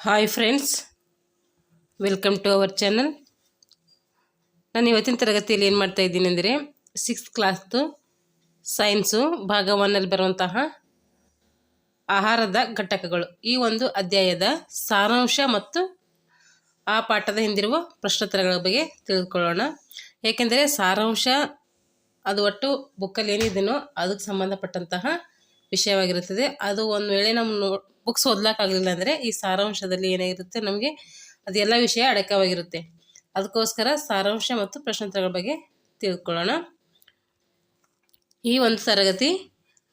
Hi friends, welcome to our channel. ನಾನು ಇವತ್ತಿನ ತರಗತಿಯಲ್ಲಿ ಏನು ಮಾಡ್ತಾ ಇದ್ದೀನಿ ಅಂದರೆ 6th ಕ್ಲಾಸ್ದು ಸೈನ್ಸು ಭಾಗ 1ಲ್ಲಿ ಬರುವಂತಹ ಆಹಾರದ ಘಟಕಗಳು ಈ ಒಂದು ಅಧ್ಯಾಯದ ಸಾರಾಂಶ ಮತ್ತು ಆ ಪಾಠದ ಹಿಂದಿರುವ ಪ್ರಶ್ನೋತ್ತರಗಳ ಬಗ್ಗೆ ತಿಳಿದುಕೊಳ್ಳೋಣ. ಏಕೆಂದರೆ ಸಾರಾಂಶ ಅದು ಒಟ್ಟು ಬುಕ್ಕಲ್ಲಿ ಏನಿದೆಯೋ ಅದಕ್ಕೆ ಸಂಬಂಧಪಟ್ಟಂತಹ ವಿಷಯವಾಗಿರುತ್ತದೆ. ಅದು ಒಂದು ವೇಳೆ ನಮ್ಮ ಬುಕ್ಸ್ ಓದ್ಲಿಕ್ಕಾಗಲಿಲ್ಲ ಅಂದರೆ ಈ ಸಾರಾಂಶದಲ್ಲಿ ಏನಾಗಿರುತ್ತೆ ನಮಗೆ ಅದೆಲ್ಲ ವಿಷಯ ಅಡಕವಾಗಿರುತ್ತೆ. ಅದಕ್ಕೋಸ್ಕರ ಸಾರಾಂಶ ಮತ್ತು ಪ್ರಶ್ನೋತ್ತರಗಳ ಬಗ್ಗೆ ತಿಳ್ಕೊಳ್ಳೋಣ. ಈ ಒಂದು ತರಗತಿ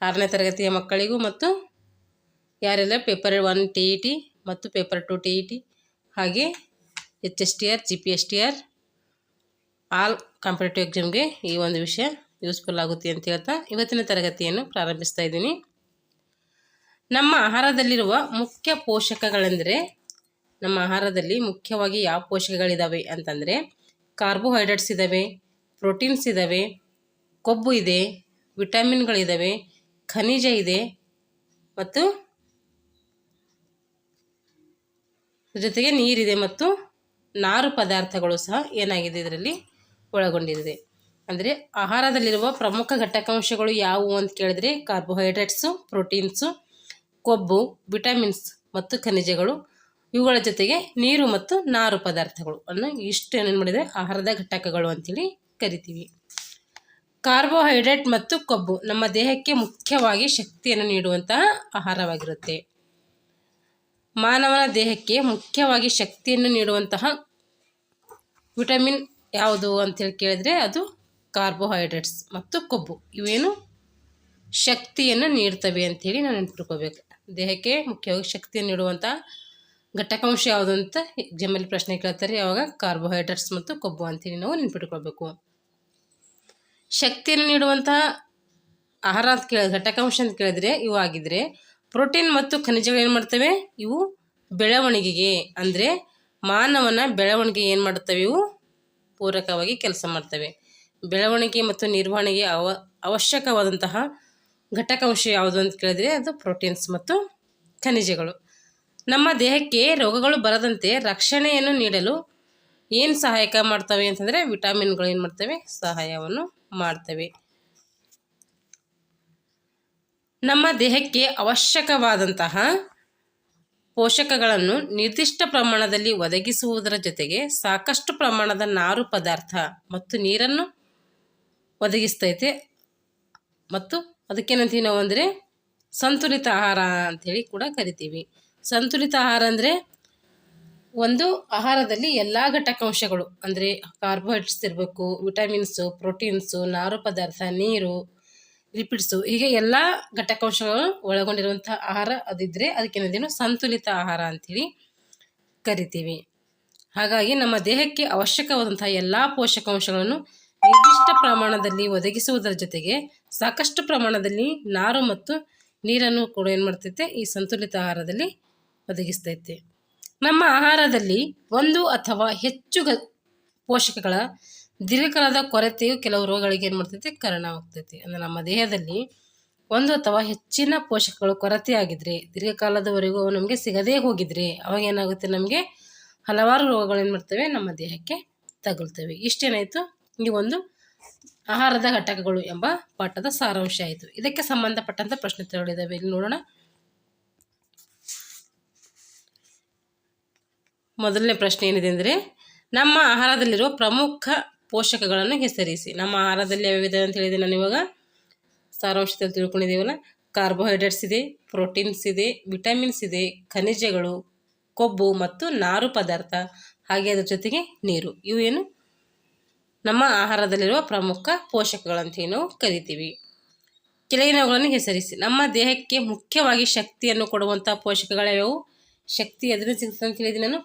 6ನೇ ತರಗತಿಯ ಮಕ್ಕಳಿಗೂ ಮತ್ತು ಯಾರೆಲ್ಲ ಪೇಪರ್ 1 TET ಮತ್ತು ಪೇಪರ್ 2 TET ಹಾಗೆ HSTR GPSTR ಆಲ್ ಕಾಂಪಿಟೇಟಿವ್ ಎಕ್ಸಾಮ್ಗೆ ಈ ಒಂದು ವಿಷಯ ಯೂಸ್ಫುಲ್ ಆಗುತ್ತೆ ಅಂತ ಹೇಳ್ತಾ ಇವತ್ತಿನ ತರಗತಿಯನ್ನು ಪ್ರಾರಂಭಿಸ್ತಾ ಇದ್ದೀನಿ. ನಮ್ಮ ಆಹಾರದಲ್ಲಿರುವ ಮುಖ್ಯ ಪೋಷಕಗಳೆಂದರೆ, ನಮ್ಮ ಆಹಾರದಲ್ಲಿ ಮುಖ್ಯವಾಗಿ ಯಾವ ಪೋಷಕಗಳಿದ್ದಾವೆ ಅಂತಂದರೆ ಕಾರ್ಬೋಹೈಡ್ರೇಟ್ಸ್ ಇದ್ದಾವೆ, ಪ್ರೋಟೀನ್ಸ್ ಇದ್ದಾವೆ, ಕೊಬ್ಬು ಇದೆ, ವಿಟಮಿನ್ಗಳಿದ್ದಾವೆ, ಖನಿಜ ಇದೆ ಮತ್ತು ಜೊತೆಗೆ ನೀರಿದೆ ಮತ್ತು ನಾರು ಪದಾರ್ಥಗಳು ಸಹ ಏನಾಗಿದೆ ಇದರಲ್ಲಿ ಒಳಗೊಂಡಿದೆ. ಅಂದರೆ ಆಹಾರದಲ್ಲಿರುವ ಪ್ರಮುಖ ಘಟಕಾಂಶಗಳು ಯಾವುವು ಅಂತ ಕೇಳಿದರೆ ಕಾರ್ಬೋಹೈಡ್ರೇಟ್ಸು, ಪ್ರೋಟೀನ್ಸು, ಕೊಬ್ಬು, ವಿಟಮಿನ್ಸ್ ಮತ್ತು ಖನಿಜಗಳು, ಇವುಗಳ ಜೊತೆಗೆ ನೀರು ಮತ್ತು ನಾರು ಪದಾರ್ಥಗಳು ಅನ್ನು ಇಷ್ಟು ಏನು ಮಾಡಿದೆ ಆಹಾರದ ಘಟಕಗಳು ಅಂತೇಳಿ ಕರಿತೀವಿ. ಕಾರ್ಬೋಹೈಡ್ರೇಟ್ ಮತ್ತು ಕೊಬ್ಬು ನಮ್ಮ ದೇಹಕ್ಕೆ ಮುಖ್ಯವಾಗಿ ಶಕ್ತಿಯನ್ನು ನೀಡುವಂತಹ ಆಹಾರವಾಗಿರುತ್ತೆ. ಮಾನವನ ದೇಹಕ್ಕೆ ಮುಖ್ಯವಾಗಿ ಶಕ್ತಿಯನ್ನು ನೀಡುವಂತಹ ವಿಟಮಿನ್ ಯಾವುದು ಅಂತೇಳಿ ಕೇಳಿದರೆ ಅದು ಕಾರ್ಬೋಹೈಡ್ರೇಟ್ಸ್ ಮತ್ತು ಕೊಬ್ಬು. ಇವೇನು ಶಕ್ತಿಯನ್ನು ನೀಡ್ತವೆ ಅಂಥೇಳಿ ನಾವು ನೆನ್ಪಿಟ್ಕೋಬೇಕು. ದೇಹಕ್ಕೆ ಮುಖ್ಯವಾಗಿ ಶಕ್ತಿಯನ್ನು ನೀಡುವಂಥ ಘಟಕಾಂಶ ಯಾವುದು ಅಂತ ಎಕ್ಸಾಮಲ್ಲಿ ಪ್ರಶ್ನೆ ಕೇಳ್ತಾರೆ. ಯಾವಾಗ ಕಾರ್ಬೋಹೈಡ್ರೇಟ್ಸ್ ಮತ್ತು ಕೊಬ್ಬು ಅಂಥೇಳಿ ನಾವು ನೆನ್ಪಿಟ್ಕೊಳ್ಬೇಕು. ಶಕ್ತಿಯನ್ನು ನೀಡುವಂತಹ ಆಹಾರ ಅಂತ ಘಟಕಾಂಶ ಅಂತ ಕೇಳಿದರೆ ಇವು ಆಗಿದ್ರೆ, ಪ್ರೋಟೀನ್ ಮತ್ತು ಖನಿಜಗಳು ಏನು ಮಾಡ್ತವೆ, ಇವು ಬೆಳವಣಿಗೆಗೆ ಅಂದರೆ ಮಾನವನ ಬೆಳವಣಿಗೆ ಏನು ಮಾಡ್ತವೆ, ಇವು ಪೂರಕವಾಗಿ ಕೆಲಸ ಮಾಡ್ತವೆ. ಬೆಳವಣಿಗೆ ಮತ್ತು ನಿರ್ವಹಣೆಗೆ ಅವಶ್ಯಕವಾದಂತಹ ಘಟಕಾಂಶ ಯಾವುದು ಅಂತ ಕೇಳಿದರೆ ಅದು ಪ್ರೋಟೀನ್ಸ್ ಮತ್ತು ಖನಿಜಗಳು. ನಮ್ಮ ದೇಹಕ್ಕೆ ರೋಗಗಳು ಬರದಂತೆ ರಕ್ಷಣೆಯನ್ನು ನೀಡಲು ಏನು ಸಹಾಯಕ ಮಾಡ್ತವೆ ಅಂತಂದರೆ ವಿಟಮಿನ್ಗಳು ಏನು ಮಾಡ್ತವೆ, ಸಹಾಯವನ್ನು ಮಾಡ್ತವೆ. ನಮ್ಮ ದೇಹಕ್ಕೆ ಅವಶ್ಯಕವಾದಂತಹ ಪೋಷಕಗಳನ್ನು ನಿರ್ದಿಷ್ಟ ಪ್ರಮಾಣದಲ್ಲಿ ಒದಗಿಸುವುದರ ಜೊತೆಗೆ ಸಾಕಷ್ಟು ಪ್ರಮಾಣದ ನಾರು ಪದಾರ್ಥ ಮತ್ತು ನೀರನ್ನು ಒದಗಿಸ್ತೈತೆ. ಮತ್ತು ಅದಕ್ಕೇನಂತೀವಿ ನಾವು ಅಂದರೆ ಸಂತುಲಿತ ಆಹಾರ ಅಂಥೇಳಿ ಕೂಡ ಕರಿತೀವಿ. ಸಂತುಲಿತ ಆಹಾರ ಅಂದರೆ ಒಂದು ಆಹಾರದಲ್ಲಿ ಎಲ್ಲ ಘಟಕಾಂಶಗಳು ಅಂದರೆ ಕಾರ್ಬೋಹೈಡ್ರೇಟ್ಸ್ ಇರಬೇಕು, ವಿಟಮಿನ್ಸು, ಪ್ರೋಟೀನ್ಸು, ನಾರು ಪದಾರ್ಥ, ನೀರು, ಲಿಪಿಡ್ಸು, ಹೀಗೆ ಎಲ್ಲ ಘಟಕಾಂಶಗಳು ಒಳಗೊಂಡಿರುವಂಥ ಆಹಾರ ಅದಿದ್ದರೆ ಅದಕ್ಕೇನಂದೇನು ಸಂತುಲಿತ ಆಹಾರ ಅಂಥೇಳಿ ಕರಿತೀವಿ. ಹಾಗಾಗಿ ನಮ್ಮ ದೇಹಕ್ಕೆ ಅವಶ್ಯಕವಾದಂಥ ಎಲ್ಲ ಪೋಷಕಾಂಶಗಳನ್ನು ನಿರ್ದಿಷ್ಟ ಪ್ರಮಾಣದಲ್ಲಿ ಒದಗಿಸುವುದರ ಜೊತೆಗೆ ಸಾಕಷ್ಟು ಪ್ರಮಾಣದಲ್ಲಿ ನಾರು ಮತ್ತು ನೀರನ್ನು ಕೂಡ ಏನು ಮಾಡ್ತೈತೆ, ಈ ಸಂತುಲಿತ ಆಹಾರದಲ್ಲಿ ಒದಗಿಸ್ತೈತೆ. ನಮ್ಮ ಆಹಾರದಲ್ಲಿ ಒಂದು ಅಥವಾ ಹೆಚ್ಚು ಪೋಷಕಗಳ ದೀರ್ಘಕಾಲದ ಕೊರತೆಯು ಕೆಲವು ರೋಗಗಳಿಗೆ ಏನು ಮಾಡ್ತೈತೆ, ಕಾರಣವಾಗ್ತೈತೆ. ಅಂದರೆ ನಮ್ಮ ದೇಹದಲ್ಲಿ ಒಂದು ಅಥವಾ ಹೆಚ್ಚಿನ ಪೋಷಕಗಳು ಕೊರತೆಯಾಗಿದ್ದರೆ, ದೀರ್ಘಕಾಲದವರೆಗೂ ನಮಗೆ ಸಿಗದೇ ಹೋಗಿದ್ರೆ ಅವಾಗ ಏನಾಗುತ್ತೆ, ನಮಗೆ ಹಲವಾರು ರೋಗಗಳು ಏನು ಮಾಡ್ತವೆ, ನಮ್ಮ ದೇಹಕ್ಕೆ ತಗುಲ್ತವೆ. ಇಷ್ಟೇನಾಯಿತು ಈ ಒಂದು ಆಹಾರದ ಘಟಕಗಳು ಎಂಬ ಪಾಠದ ಸಾರಾಂಶ ಆಯಿತು. ಇದಕ್ಕೆ ಸಂಬಂಧಪಟ್ಟಂಥ ಪ್ರಶ್ನೋತ್ತರಗಳಿದ್ದಾವೆ, ಇಲ್ಲಿ ನೋಡೋಣ. ಮೊದಲನೇ ಪ್ರಶ್ನೆ ಏನಿದೆ ಅಂದರೆ ನಮ್ಮ ಆಹಾರದಲ್ಲಿರುವ ಪ್ರಮುಖ ಪೋಷಕಗಳನ್ನು ಹೆಸರಿಸಿ. ನಮ್ಮ ಆಹಾರದಲ್ಲಿ ಯಾವ್ಯಾವಿದೆ ಅಂತ ಹೇಳಿದೆ ನಾನು ಇವಾಗ ಸಾರಾಂಶದಲ್ಲಿ ತಿಳ್ಕೊಂಡಿದ್ದೀವಲ್ಲ. ಕಾರ್ಬೋಹೈಡ್ರೇಟ್ಸ್ ಇದೆ, ಪ್ರೋಟೀನ್ಸ್ ಇದೆ, ವಿಟಮಿನ್ಸ್ ಇದೆ, ಖನಿಜಗಳು, ಕೊಬ್ಬು ಮತ್ತು ನಾರು ಪದಾರ್ಥ, ಹಾಗೆ ಅದರ ಜೊತೆಗೆ ನೀರು. ಇವು ಏನು ನಮ್ಮ ಆಹಾರದಲ್ಲಿರುವ ಪ್ರಮುಖ ಪೋಷಕಗಳಂತ ನಾವು ಕರಿತೀವಿ. ಕೆಳಗಿನವುಗಳನ್ನು ಹೆಸರಿಸಿ. ನಮ್ಮ ದೇಹಕ್ಕೆ ಮುಖ್ಯವಾಗಿ ಶಕ್ತಿಯನ್ನು ಕೊಡುವಂಥ ಪೋಷಕಗಳ್ಯಾವು? ಶಕ್ತಿ ಎದರಿಂದ ಸಿಗ್ತದೆ ಅಂತ ಹೇಳಿದ್ದೀನಿ ನಾನು,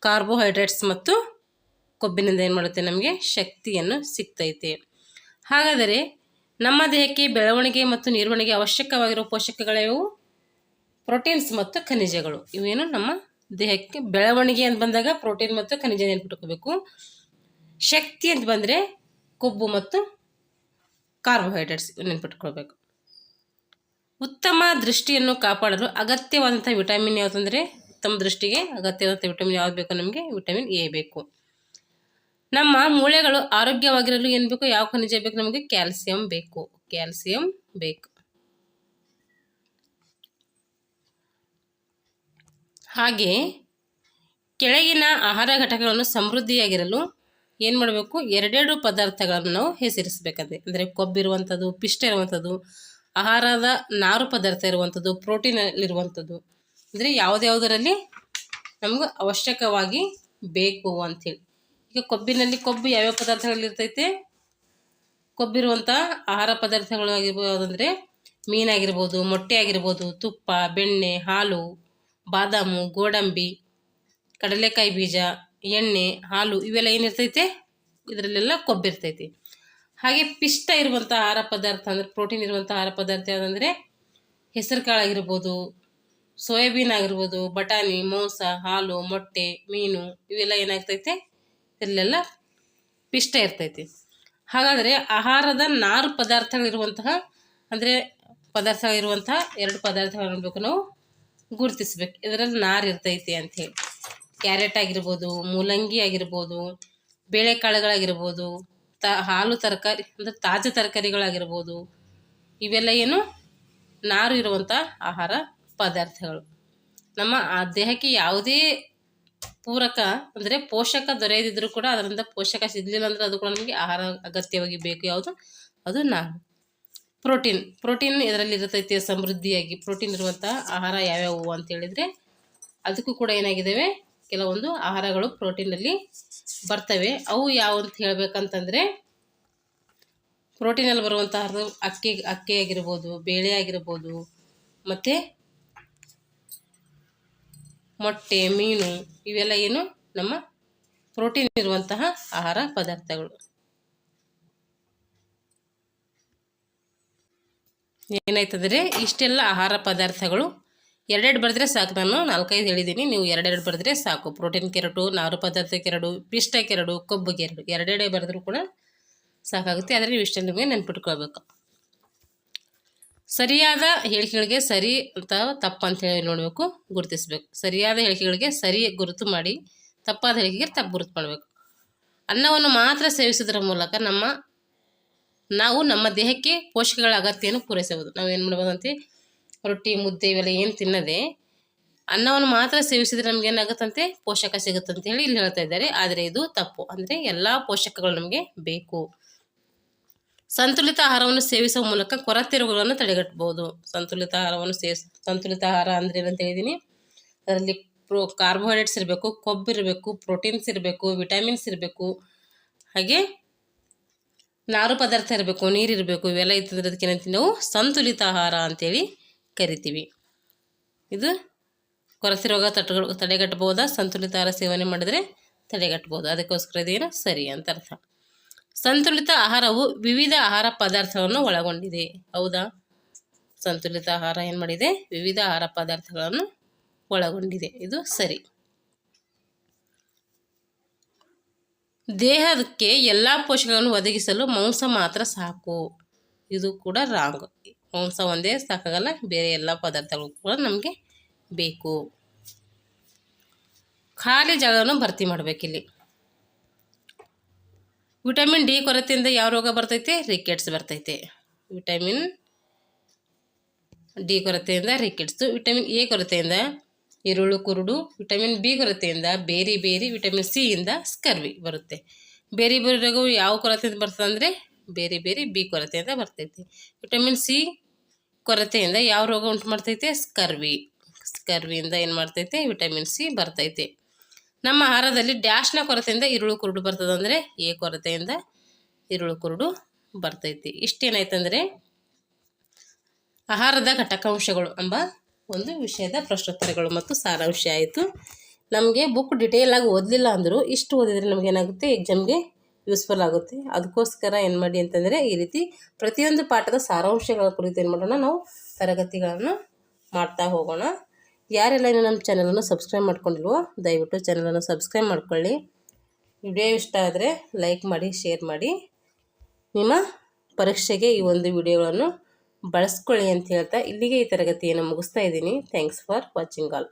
ಕಾರ್ಬೋಹೈಡ್ರೇಟ್ಸ್ ಮತ್ತು ಕೊಬ್ಬಿನಿಂದ ಏನು ಮಾಡುತ್ತೆ, ನಮಗೆ ಶಕ್ತಿಯನ್ನು ಸಿಗ್ತೈತೆ. ಹಾಗಾದರೆ ನಮ್ಮ ದೇಹಕ್ಕೆ ಬೆಳವಣಿಗೆ ಮತ್ತು ನಿರ್ವಹಣೆಗೆ ಅವಶ್ಯಕವಾಗಿರುವ ಪೋಷಕಗಳ್ಯಾವು? ಪ್ರೋಟೀನ್ಸ್ ಮತ್ತು ಖನಿಜಗಳು. ಇವೇನು ನಮ್ಮ ದೇಹಕ್ಕೆ ಬೆಳವಣಿಗೆ ಅಂತ ಬಂದಾಗ ಪ್ರೋಟೀನ್ ಮತ್ತು ಖನಿಜ ನೆನ್ಪಿಟ್ಕೋಬೇಕು. ಶಕ್ತಿ ಅಂತ ಬಂದರೆ ಕೊಬ್ಬು ಮತ್ತು ಕಾರ್ಬೋಹೈಡ್ರೇಟ್ಸ್ ನೆನ್ಪಿಟ್ಕೊಳ್ಬೇಕು. ಉತ್ತಮ ದೃಷ್ಟಿಯನ್ನು ಕಾಪಾಡಲು ಅಗತ್ಯವಾದಂಥ ವಿಟಮಿನ್ ಯಾವುದಂದರೆ ಉತ್ತಮ ದೃಷ್ಟಿಗೆ ಅಗತ್ಯವಾದ ವಿಟಮಿನ್ ಯಾವ್ದು ಬೇಕು ನಮಗೆ? ವಿಟಮಿನ್ ಎ ಬೇಕು. ನಮ್ಮ ಮೂಳೆಗಳು ಆರೋಗ್ಯವಾಗಿರಲು ಏನು ಬೇಕು? ಯಾವ ಖನಿಜ ಬೇಕು ನಮಗೆ? ಕ್ಯಾಲ್ಸಿಯಂ ಬೇಕು. ಕ್ಯಾಲ್ಸಿಯಂ ಬೇಕು. ಹಾಗೆ ಕೆಳಗಿನ ಆಹಾರ ಘಟಕಗಳನ್ನು ಸಮೃದ್ಧಿಯಾಗಿರಲು ಏನು ಮಾಡಬೇಕು? ಎರಡೆರಡು ಪದಾರ್ಥಗಳನ್ನು ನಾವು ಹೆಸರಿಸಬೇಕಂತೆ. ಅಂದರೆ ಕೊಬ್ಬಿರುವಂಥದ್ದು, ಪಿಷ್ಟ ಇರುವಂಥದ್ದು, ಆಹಾರದ ನಾರು ಪದಾರ್ಥ ಇರುವಂಥದ್ದು, ಪ್ರೋಟೀನಲ್ಲಿರುವಂಥದ್ದು. ಅಂದರೆ ಯಾವುದ್ಯಾವುದರಲ್ಲಿ ನಮ್ಗೆ ಅವಶ್ಯಕವಾಗಿ ಬೇಕು ಅಂಥೇಳಿ. ಈಗ ಕೊಬ್ಬಿನಲ್ಲಿ ಕೊಬ್ಬು ಯಾವ್ಯಾವ ಪದಾರ್ಥಗಳಿರ್ತೈತೆ? ಕೊಬ್ಬಿರುವಂಥ ಆಹಾರ ಪದಾರ್ಥಗಳು ಆಗಿರ್ಬೋದಂದರೆ ಮೀನಾಗಿರ್ಬೋದು, ಮೊಟ್ಟೆ ಆಗಿರ್ಬೋದು, ತುಪ್ಪ, ಬೆಣ್ಣೆ, ಹಾಲು, ಬಾದಾಮು, ಗೋಡಂಬಿ, ಕಡಲೆಕಾಯಿ ಬೀಜ, ಎಣ್ಣೆ, ಹಾಲು ಇವೆಲ್ಲ ಏನಿರ್ತೈತೆ? ಇದರಲ್ಲೆಲ್ಲ ಕೊಬ್ಬಿರ್ತೈತಿ. ಹಾಗೆ ಪಿಷ್ಟ ಇರುವಂಥ ಆಹಾರ ಪದಾರ್ಥ ಅಂದರೆ ಪ್ರೋಟೀನ್ ಇರುವಂಥ ಆಹಾರ ಪದಾರ್ಥ ಯಾವುದಂದರೆ ಹೆಸರು ಕಾಳಾಗಿರ್ಬೋದು, ಸೋಯಾಬೀನ್ ಆಗಿರ್ಬೋದು, ಬಟಾಣಿ, ಮಾಂಸ, ಹಾಲು, ಮೊಟ್ಟೆ, ಮೀನು ಇವೆಲ್ಲ ಏನಾಗ್ತೈತೆ? ಇದರಲ್ಲೆಲ್ಲ ಪಿಷ್ಟ ಇರ್ತೈತಿ. ಹಾಗಾದರೆ ಆಹಾರದ ನಾರು ಪದಾರ್ಥಗಳಿರುವಂತಹ ಅಂದರೆ ಪದಾರ್ಥಗಳಿರುವಂತಹ ಎರಡು ಪದಾರ್ಥಗಳನ್ನು ಬೇಕು ನಾವು ಗುರುತಿಸ್ಬೇಕು. ಇದರಲ್ಲಿ ನಾರು ಇರ್ತೈತಿ ಅಂಥೇಳಿ. ಕ್ಯಾರೆಟ್ ಆಗಿರ್ಬೋದು, ಮೂಲಂಗಿ ಆಗಿರ್ಬೋದು, ಬೇಳೆಕಾಳುಗಳಾಗಿರ್ಬೋದು, ಹಾಲು ತರಕಾರಿ ಅಂದರೆ ತಾಜಾ ತರಕಾರಿಗಳಾಗಿರ್ಬೋದು, ಇವೆಲ್ಲ ಏನು ನಾರು ಇರುವಂಥ ಆಹಾರ ಪದಾರ್ಥಗಳು. ನಮ್ಮ ಆ ದೇಹಕ್ಕೆ ಯಾವುದೇ ಪೂರಕ ಅಂದರೆ ಪೋಷಕ ದೊರೆಯದಿದ್ದರೂ ಕೂಡ ಅದರಿಂದ ಪೋಷಕ ಸಿಗಲಿಲ್ಲ ಅಂದರೆ ಅದು ಕೂಡ ನಮಗೆ ಆಹಾರ ಅಗತ್ಯವಾಗಿ ಬೇಕು. ಯಾವುದು? ಅದು ನಾರು. ಪ್ರೋಟೀನ್ ಇದರಲ್ಲಿ ಇರ್ತೈತಿ ಸಮೃದ್ಧಿಯಾಗಿ. ಪ್ರೋಟೀನ್ ಇರುವಂಥ ಆಹಾರ ಯಾವ್ಯಾವು ಅಂತ ಹೇಳಿದರೆ ಅದಕ್ಕೂ ಕೂಡ ಏನಾಗಿದ್ದಾವೆ? ಕೆಲವೊಂದು ಆಹಾರಗಳು ಪ್ರೋಟೀನಲ್ಲಿ ಬರ್ತವೆ. ಅವು ಯಾವ ಅಂತ ಹೇಳ್ಬೇಕಂತಂದರೆ ಪ್ರೋಟೀನಲ್ಲಿ ಬರುವಂಥ ಆಹಾರ ಅಕ್ಕಿ ಆಗಿರ್ಬೋದು, ಬೇಳೆ ಆಗಿರ್ಬೋದು, ಮತ್ತು ಮೊಟ್ಟೆ, ಮೀನು ಇವೆಲ್ಲ ಏನು ನಮ್ಮ ಪ್ರೋಟೀನ್ ಇರುವಂತಹ ಆಹಾರ ಪದಾರ್ಥಗಳು. ಏನಾಯ್ತಂದರೆ ಇಷ್ಟೆಲ್ಲ ಆಹಾರ ಪದಾರ್ಥಗಳು ಎರಡೆರಡು ಬರೆದ್ರೆ ಸಾಕು. ನಾನು 4-5 ಹೇಳಿದ್ದೀನಿ, ನೀವು ಎರಡೆರಡು ಬರೆದ್ರೆ ಸಾಕು. ಪ್ರೋಟೀನ್ಗೆ 2, ನಾರು ಪದಾರ್ಥಕ್ಕೆ 2, ಪಿಷ್ಟಕ್ಕೆ 2, ಕೊಬ್ಬಿಗೆ 2, ಎರಡೆರಡೇ ಬರೆದ್ರೂ ಕೂಡ ಸಾಕಾಗುತ್ತೆ. ಆದರೆ ನೀವು ಇಷ್ಟೆಲ್ಲ ನಿಮಗೆ ನೆನ್ಪಿಟ್ಕೊಳ್ಬೇಕು. ಸರಿಯಾದ ಹೇಳಿಕೆಗಳಿಗೆ ಸರಿ ಅಂತ ತಪ್ಪು ಅಂತ ಹೇಳಿ ನೋಡಬೇಕು, ಗುರುತಿಸಬೇಕು. ಸರಿಯಾದ ಹೇಳಿಕೆಗಳಿಗೆ ಸರಿ ಗುರುತು ಮಾಡಿ, ತಪ್ಪಾದ ಹೇಳಿಕೆಗೆ ತಪ್ಪು ಗುರುತು ಮಾಡಬೇಕು. ಅನ್ನವನ್ನು ಮಾತ್ರ ಸೇವಿಸೋದ್ರ ಮೂಲಕ ನಾವು ನಮ್ಮ ದೇಹಕ್ಕೆ ಪೋಷಕಗಳ ಅಗತ್ಯವನ್ನು ಪೂರೈಸಬಹುದು. ನಾವು ಏನು ಮಾಡ್ಬೋದಂತೆ? ರೊಟ್ಟಿ, ಮುದ್ದೆ ಇವೆಲ್ಲ ಏನು ತಿನ್ನದೆ ಅನ್ನವನ್ನು ಮಾತ್ರ ಸೇವಿಸಿದ್ರೆ ನಮ್ಗೆ ಏನಾಗುತ್ತಂತೆ? ಪೋಷಕ ಸಿಗುತ್ತಂತ ಹೇಳಿ ಇಲ್ಲಿ ಹೇಳ್ತಾ ಇದ್ದಾರೆ. ಆದರೆ ಇದು ತಪ್ಪು. ಅಂದರೆ ಎಲ್ಲ ಪೋಷಕಗಳು ನಮಗೆ ಬೇಕು. ಸಂತುಲಿತ ಆಹಾರವನ್ನು ಸೇವಿಸುವ ಮೂಲಕ ಕೊರತೆ ರೋಗಗಳನ್ನು ತಡೆಗಟ್ಟಬಹುದು. ಸಂತುಲಿತ ಆಹಾರ ಅಂದರೆ ಏನಂತ ಹೇಳಿದ್ದೀನಿ? ಅದರಲ್ಲಿ ಕಾರ್ಬೋಹೈಡ್ರೇಟ್ಸ್ ಇರಬೇಕು, ಕೊಬ್ಬಿರಬೇಕು, ಪ್ರೋಟೀನ್ಸ್ ಇರಬೇಕು, ವಿಟಮಿನ್ಸ್ ಇರಬೇಕು, ಹಾಗೆ ನಾರು ಪದಾರ್ಥ ಇರಬೇಕು, ನೀರಿರಬೇಕು. ಇವೆಲ್ಲ ಇತ್ತಂದ್ರೆ ಅದಕ್ಕೆ ಏನಂತೀವಿ ನಾವು? ಸಂತುಲಿತ ಆಹಾರ ಅಂತೇಳಿ ಕರಿತೀವಿ. ಇದು ಕೊರತೆ ರೋಗ ತಡೆಗಟ್ಟಬಹುದಾ? ಸಂತುಲಿತ ಆಹಾರ ಸೇವನೆ ಮಾಡಿದರೆ ತಡೆಗಟ್ಟಬಹುದು. ಅದಕ್ಕೋಸ್ಕರ ಇದೇನು ಸರಿ ಅಂತ ಅರ್ಥ. ಸಂತುಲಿತ ಆಹಾರವು ವಿವಿಧ ಆಹಾರ ಪದಾರ್ಥಗಳನ್ನು ಒಳಗೊಂಡಿದೆ. ಹೌದಾ? ಸಂತುಲಿತ ಆಹಾರ ಏನು ಮಾಡಿದೆ? ವಿವಿಧ ಆಹಾರ ಪದಾರ್ಥಗಳನ್ನು ಒಳಗೊಂಡಿದೆ. ಇದು ಸರಿ. ದೇಹಕ್ಕೆ ಎಲ್ಲ ಪೋಷಕಗಳನ್ನು ಒದಗಿಸಲು ಮಾಂಸ ಮಾತ್ರ ಸಾಕು. ಇದು ಕೂಡ ರಾಂಗ್. ಮಾಂಸ ಒಂದೇ ಸಾಕಾಗಲ್ಲ, ಬೇರೆ ಎಲ್ಲ ಪದಾರ್ಥಗಳು ಕೂಡ ನಮಗೆ ಬೇಕು. ಖಾಲಿ ಜಾಗವನ್ನು ಭರ್ತಿ ಮಾಡಬೇಕಿಲ್ಲಿ. ವಿಟಮಿನ್ ಡಿ ಕೊರತೆಯಿಂದ ಯಾವ ರೋಗ ಬರ್ತೈತೆ? ರಿಕೆಟ್ಸ್ ಬರ್ತೈತೆ. ವಿಟಮಿನ್ ಡಿ ಕೊರತೆಯಿಂದ ರಿಕೆಟ್ಸು. ವಿಟಮಿನ್ ಎ ಕೊರತೆಯಿಂದ ಈರುಳ್ಳು ಕುರುಡು. ವಿಟಮಿನ್ ಬಿ ಕೊರತೆಯಿಂದ ಬೇರಿ, ವಿಟಮಿನ್ ಸಿ ಇಂದ ಸ್ಕರ್ವಿ ಬರುತ್ತೆ. ಬೇರೆ ರೋಗವು ಯಾವ ಕೊರತೆಯಿಂದ ಬರ್ತದೆ ಅಂದರೆ ಬೇರೆ ಬಿ ಕೊರತೆಯಿಂದ ಬರ್ತೈತೆ. ವಿಟಮಿನ್ ಸಿ ಕೊರತೆಯಿಂದ ಯಾವ ರೋಗ ಉಂಟು ಮಾಡ್ತೈತೆ? ಸ್ಕರ್ವಿಯಿಂದ ಏನು ಮಾಡ್ತೈತೆ? ವಿಟಮಿನ್ ಸಿ ಬರ್ತೈತೆ. ನಮ್ಮ ಆಹಾರದಲ್ಲಿ ಡ್ಯಾಶ್ನ ಕೊರತೆಯಿಂದ ಈರುಳ್ಳು ಕುರುಡು ಬರ್ತದೆ. ಅಂದರೆ ಎ ಕೊರತೆಯಿಂದ ಈರುಳ್ಳು ಕುರುಡು ಬರ್ತೈತಿ. ಇಷ್ಟೇನಾಯ್ತಂದರೆ ಆಹಾರದ ಘಟಕಾಂಶಗಳು ಎಂಬ ಒಂದು ವಿಷಯದ ಪ್ರಶ್ನೋತ್ತರಗಳು ಮತ್ತು ಸಾರಾಂಶ ಆಯಿತು. ನಮಗೆ ಬುಕ್ ಡಿಟೇಲಾಗಿ ಓದಲಿಲ್ಲ ಅಂದರೂ ಇಷ್ಟು ಓದಿದರೆ ನಮಗೇನಾಗುತ್ತೆ? ಎಕ್ಸಾಮ್ಗೆ ಯೂಸ್ಫುಲ್ ಆಗುತ್ತೆ. ಅದಕ್ಕೋಸ್ಕರ ಏನು ಮಾಡಿ ಅಂತಂದರೆ ಈ ರೀತಿ ಪ್ರತಿಯೊಂದು ಪಾಠದ ಸಾರಾಂಶಗಳ ಕುರಿತು ಏನು ಮಾಡೋಣ? ನಾವು ತರಗತಿಗಳನ್ನು ಮಾಡ್ತಾ ಹೋಗೋಣ. ಯಾರೆಲ್ಲ ಇನ್ನು ನಮ್ಮ ಚಾನಲನ್ನು ಸಬ್ಸ್ಕ್ರೈಬ್ ಮಾಡ್ಕೊಂಡಿಲ್ವೋ ದಯವಿಟ್ಟು ಚಾನಲನ್ನು ಸಬ್ಸ್ಕ್ರೈಬ್ ಮಾಡ್ಕೊಳ್ಳಿ. ವಿಡಿಯೋ ಇಷ್ಟ ಆದರೆ ಲೈಕ್ ಮಾಡಿ, ಶೇರ್ ಮಾಡಿ. ನಿಮ್ಮ ಪರೀಕ್ಷೆಗೆ ಈ ಒಂದು ವಿಡಿಯೋಗಳನ್ನು ಬಳಸ್ಕೊಳ್ಳಿ ಅಂತ ಹೇಳ್ತಾ ಇಲ್ಲಿಗೆ ಈ ತರಗತಿಯನ್ನು ಮುಗಿಸ್ತಾ ಇದ್ದೀನಿ. Thanks for watching all.